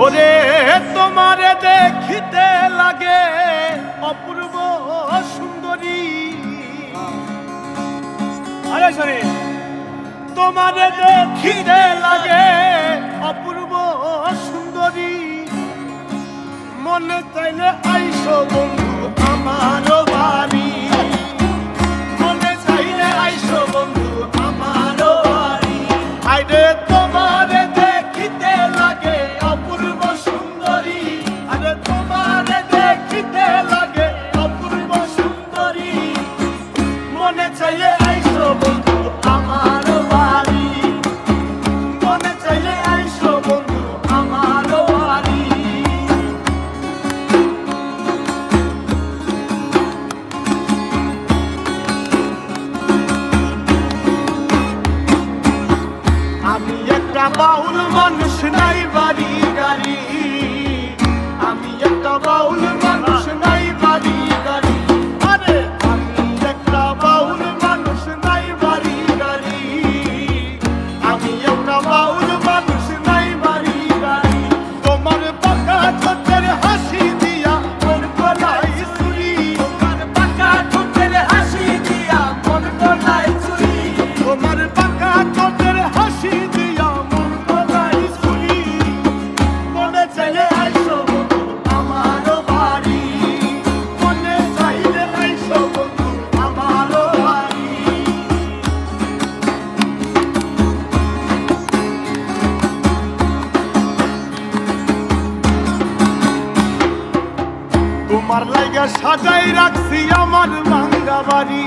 ওরে তোমারে দেখিতে লাগে অপূর্ব সুন্দরী, আরে সরে তোমারে দেখিতে লাগে অপূর্ব সুন্দরী, মনে চাইলে আইসো বন্ধু আমার বাড়ি, মনে চাইলে আইসো বন্ধু আমার বাড়ি। আইরে তোমারে দেখিতে লাগে অপূর্ব সুন্দরী, আরে তোমারে দেখিতে লাগে অপূর্ব সুন্দরী, মনে চাইলে আইসো বন্ধু আমার বাড়ি, মনে চাইলে আইসো বন্ধু আমার বাড়ি। আমি একটা বাউল মানুষ নাই বাড়ি গাড়ি, আমি একটা বাউল মানুষ নাই বাড়ি গাড়ি, আরে আমি একটা বাউল মানুষ নাই বাড়ি গাড়ি, আমি একটা বাউল মানুষ নাই বাড়ি গাড়ি। তোমার পাকা ঠোঁটের হাসি দিয়া মন গলায় চুরি, তোমার পাকা ঠোঁটের হাসি দিয়া মন গলায় চুরি, তোমার পাকা ঠোঁটের হাসি দিয়া মন গলায় চুরি, মনে চাইলে আইসো বন্ধু আমার বাড়ি, মনে চাইলে আইসো বন্ধু আমার বাড়ি। তোমার লাইগা সাজাই রাখছি আমার ভাঙ্গা বাড়ি,